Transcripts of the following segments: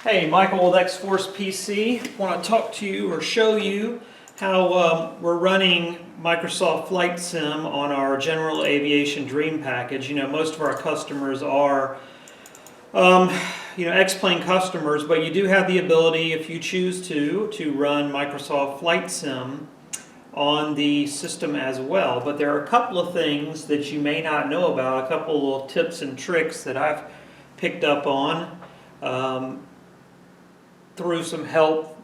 Hey, Michael with XForcePC. Want to talk to you or show you how we're running Microsoft Flight Sim on our General Aviation Dream package. You know, most of our customers are, X-Plane customers, but you do have the ability, if you choose to run Microsoft Flight Sim on the system as well. But there are a couple of things that you may not know about, a couple of little tips and tricks that I've picked up on through some help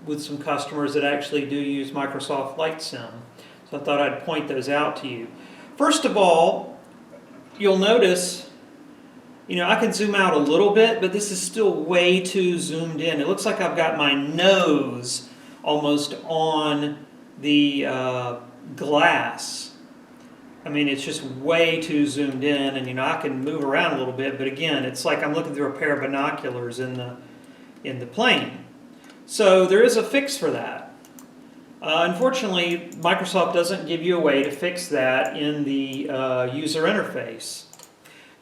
with some customers that actually do use Microsoft Flight Sim. So I thought I'd point those out to you. First of all, you'll notice, I can zoom out a little bit, but this is still way too zoomed in. It looks like I've got my nose almost on the glass. I mean, it's just way too zoomed in, and I can move around a little bit, but again, it's like I'm looking through a pair of binoculars in the plane. So there is a fix for that. Unfortunately, Microsoft doesn't give you a way to fix that in the user interface.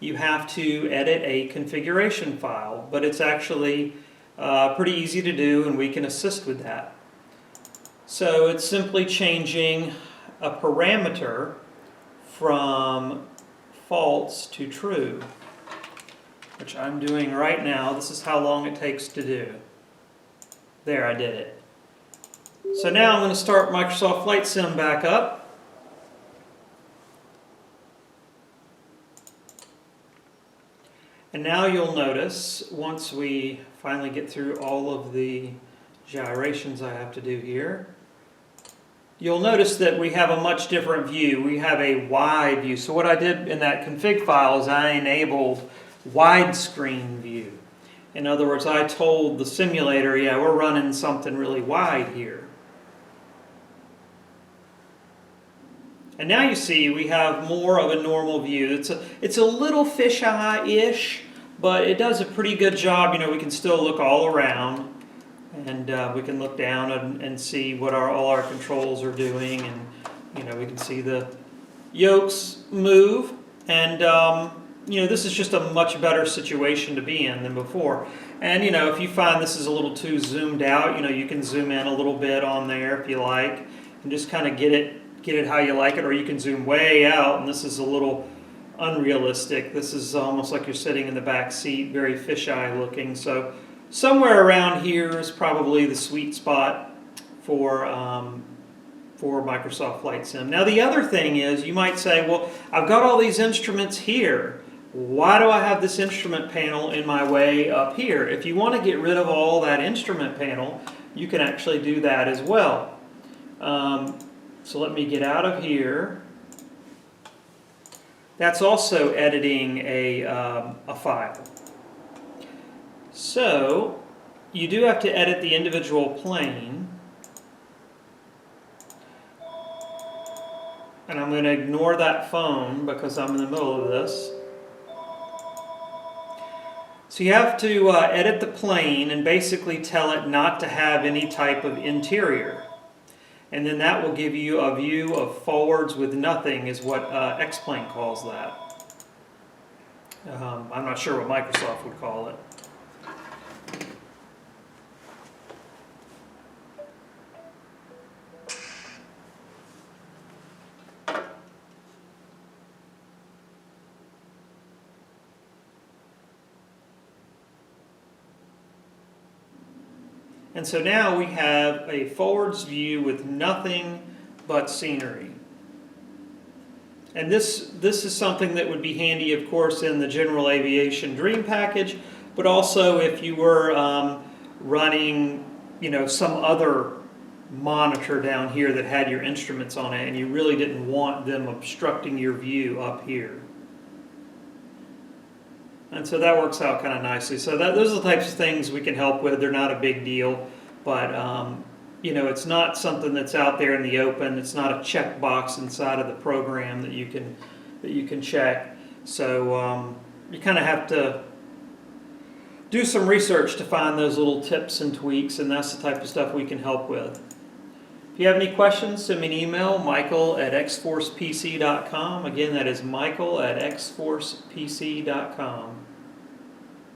You have to edit a configuration file, but it's actually pretty easy to do, and we can assist with that. So it's simply changing a parameter from false to true, which I'm doing right now. This is how long it takes to do. There, I did it. So now I'm going to start Microsoft Flight Sim back up. And now you'll notice, once we finally get through all of the gyrations I have to do here, you'll notice that we have a much different view. We have a wide view. So what I did in that config file is I enabled widescreen view. In other words, I told the simulator, yeah, we're running something really wide here. And now you see we have more of a normal view. It's a little fisheye-ish, but it does a pretty good job. We can still look all around, and we can look down and see what all our controls are doing, and we can see the yokes move, and this is just a much better situation to be in than before. And if you find this is a little too zoomed out, you can zoom in a little bit on there if you like, and just kind of get it how you like it. Or you can zoom way out, and this is a little unrealistic. This is almost like you're sitting in the back seat, very fisheye looking. So somewhere around here is probably the sweet spot for Microsoft Flight Sim. Now the other thing is, you might say, well, I've got all these instruments here. Why do I have this instrument panel in my way up here? If you want to get rid of all that instrument panel, you can actually do that as well. So let me get out of here. That's also editing a file. So you do have to edit the individual plane. And I'm going to ignore that phone because I'm in the middle of this. So you have to edit the plane and basically tell it not to have any type of interior. And then that will give you a view of forwards with nothing, is what X-Plane calls that. I'm not sure what Microsoft would call it. And so now we have a forwards view with nothing but scenery. And this is something that would be handy, of course, in the General Aviation Dream package, but also if you were running, some other monitor down here that had your instruments on it, and you really didn't want them obstructing your view up here. And so that works out kind of nicely. So those are the types of things we can help with. They're not a big deal, but it's not something that's out there in the open. It's not a checkbox inside of the program that you can check. So you kind of have to do some research to find those little tips and tweaks, and that's the type of stuff we can help with. If you have any questions, send me an email, michael@xforcepc.com. Again, that is michael@xforcepc.com.